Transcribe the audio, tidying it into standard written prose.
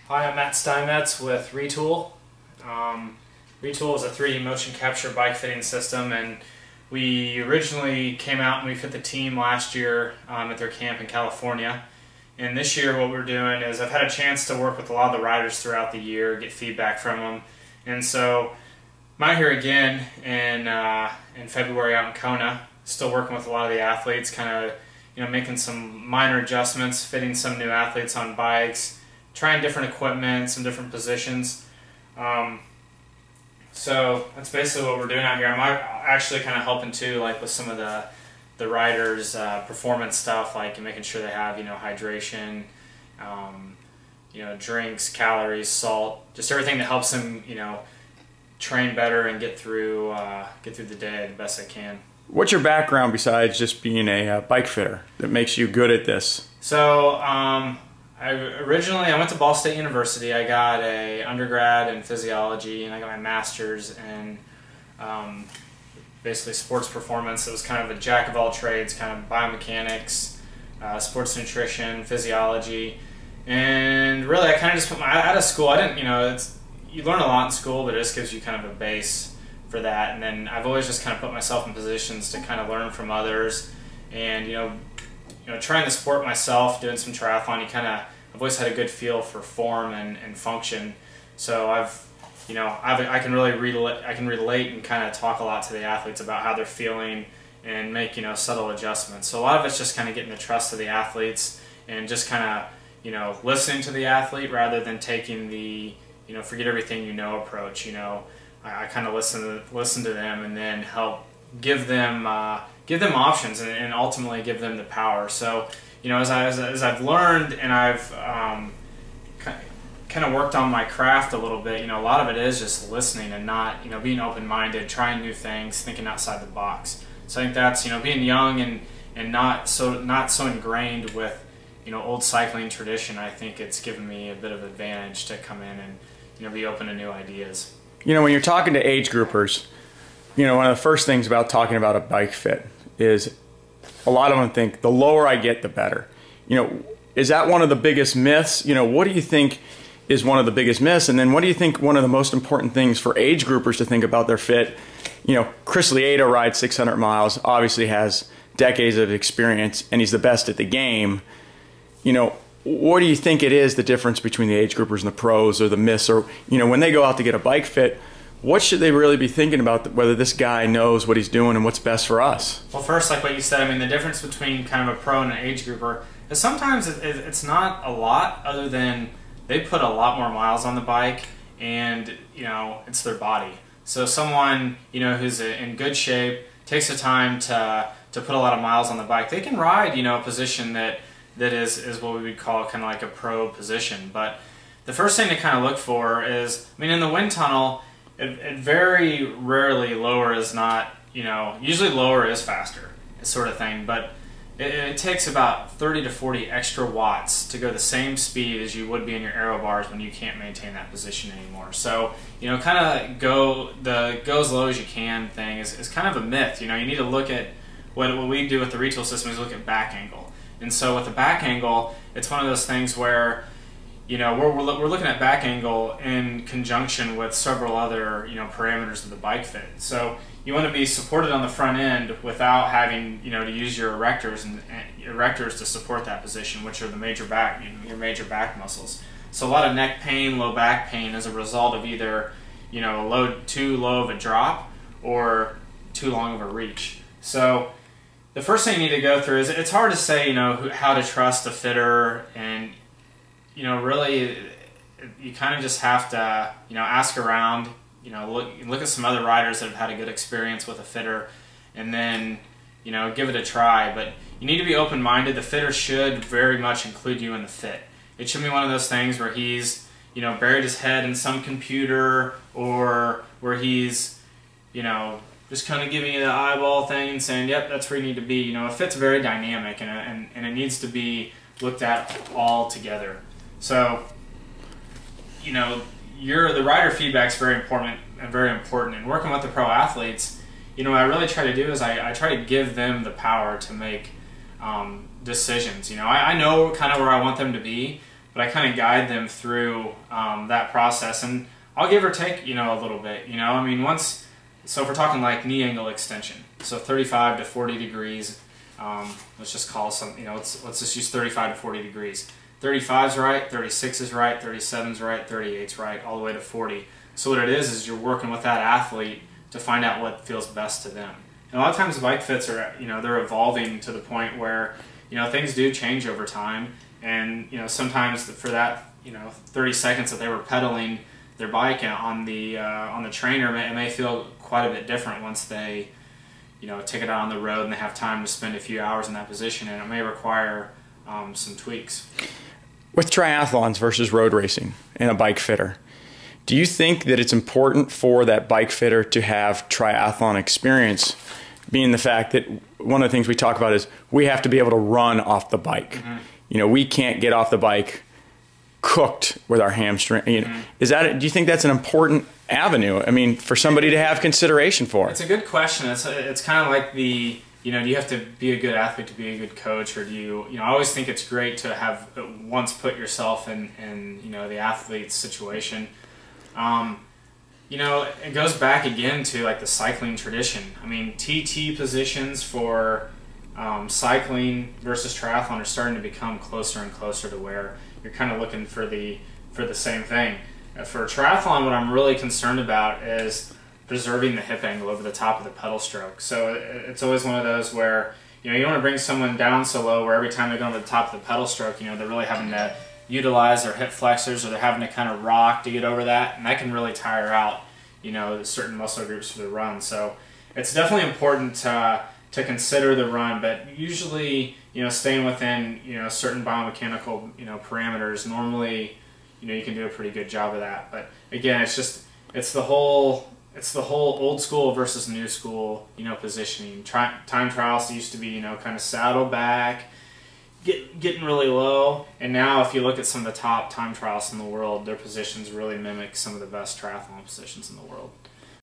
Hi, I'm Matt Steinmetz with Retool. Retool is a 3D motion capture bike fitting system, and we originally came out and we fit the team last year at their camp in California. And this year what we're doing is I've had a chance to work with a lot of the riders throughout the year, get feedback from them. And so I'm out here again in February out in Kona, still working with a lot of the athletes, kind of making some minor adjustments, fitting some new athletes on bikes, trying different equipment, some different positions. So that's basically what we're doing out here. I'm actually kind of helping too, like with some of the riders' performance stuff, like making sure they have hydration, drinks, calories, salt, just everything that helps them train better and get through the day the best they can. What's your background besides just being a bike fitter that makes you good at this? So I went to Ball State University. I got an undergrad in physiology, and I got my master's in basically sports performance. It was kind of a jack of all trades, kind of biomechanics, sports nutrition, physiology, and really I kind of just put out of school. I didn't, you learn a lot in school, but it just gives you kind of a base for that. And then I've always just kind of put myself in positions to kind of learn from others, and trying the sport myself, doing some triathlon, I've always had a good feel for form and function. So I can really relate and kind of talk a lot to the athletes about how they're feeling and make subtle adjustments. So a lot of it's just kind of getting the trust of the athletes and just kind of listening to the athlete rather than taking the forget everything approach. I kind of listen to them and then help give them options and ultimately give them the power. So as I've learned and I've kind of worked on my craft a little bit, a lot of it is just listening and not being open-minded, trying new things, thinking outside the box. So I think that's being young and not so ingrained with old cycling tradition. I think it's given me a bit of advantage to come in and be open to new ideas. When you're talking to age groupers, one of the first things about talking about a bike fit is a lot of them think the lower I get, the better. Is that one of the biggest myths? What do you think is one of the biggest myths? And then what do you think one of the most important things for age groupers to think about their fit? Chris Lieto rides 600 miles, obviously has decades of experience, and he's the best at the game. What do you think it is, the difference between the age groupers and the pros, or the myths, or when they go out to get a bike fit, what should they really be thinking about, whether this guy knows what he's doing and what's best for us? Well, first, like what you said, the difference between kind of a pro and an age grouper is sometimes it's not a lot, other than they put a lot more miles on the bike, and it's their body. So someone who's in good shape, takes the time to put a lot of miles on the bike, they can ride a position that is what we would call kind of like a pro position. But the first thing to kind of look for is, in the wind tunnel, it very rarely lower is not, usually lower is faster, sort of thing, but it takes about 30 to 40 extra watts to go the same speed as you would be in your aero bars when you can't maintain that position anymore. So, kind of go as low as you can thing is kind of a myth. You need to look at what we do with the Retool system is look at back angle. And so with the back angle, it's one of those things where we're looking at back angle in conjunction with several other parameters of the bike fit. So you want to be supported on the front end without having to use your erectors to support that position, which are the major back your major back muscles. So a lot of neck pain, low back pain is a result of either too low of a drop or too long of a reach. So the first thing you need to go through is, it's hard to say how to trust a fitter, and really you kind of just have to ask around, look at some other riders that have had a good experience with a fitter, and then give it a try. But you need to be open-minded. The fitter should very much include you in the fit. It shouldn't be one of those things where he's buried his head in some computer, or where he's just kind of giving you the eyeball thing and saying, yep, that's where you need to be. A fit's very dynamic, and it needs to be looked at all together. So, the rider feedback's very important. And working with the pro athletes, what I really try to do is I try to give them the power to make decisions. I know kind of where I want them to be, but I kind of guide them through that process, and I'll give or take, you know, a little bit. You know, I mean, so if we're talking like knee angle extension, so 35 to 40 degrees. Let's just call some, you know, let's just use 35 to 40 degrees. 35 is right, 36 is right, 37 is right, 38 is right, all the way to 40. So what it is you're working with that athlete to find out what feels best to them. And a lot of times the bike fits are, you know, they're evolving to the point where, you know, things do change over time. And, you know, sometimes for that, you know, 30 seconds that they were pedaling their bike on the trainer, it may feel quite a bit different once they, you know, take it out on the road and they have time to spend a few hours in that position, and it may require some tweaks. With triathlons versus road racing and a bike fitter, do you think that it's important for that bike fitter to have triathlon experience, being the fact that one of the things we talk about is we have to be able to run off the bike? Mm-hmm. You know, we can't get off the bike cooked with our hamstring. You know, mm-hmm. Do you think that's an important avenue, I mean, for somebody to have consideration for? It's a good question. It's kind of like the, you know, do you have to be a good athlete to be a good coach, or do you know, I always think it's great to have once put yourself in you know, the athlete's situation. You know, it goes back again to like the cycling tradition. I mean, TT positions for cycling versus triathlon are starting to become closer and closer to where you're kind of looking for the same thing. For triathlon, what I'm really concerned about is preserving the hip angle over the top of the pedal stroke. So it's always one of those where, you know, you don't want to bring someone down so low where every time they go over the top of the pedal stroke, you know, they're really having to utilize their hip flexors, or they're having to kind of rock to get over that, and that can really tire out, you know, certain muscle groups for the run. So it's definitely important to consider the run, but usually, you know, staying within, you know, certain biomechanical, you know, parameters, normally, you know, you can do a pretty good job of that. But again, it's the whole old school versus new school, you know, positioning. Time trials used to be, you know, kind of saddle back, getting really low, and now if you look at some of the top time trials in the world, their positions really mimic some of the best triathlon positions in the world.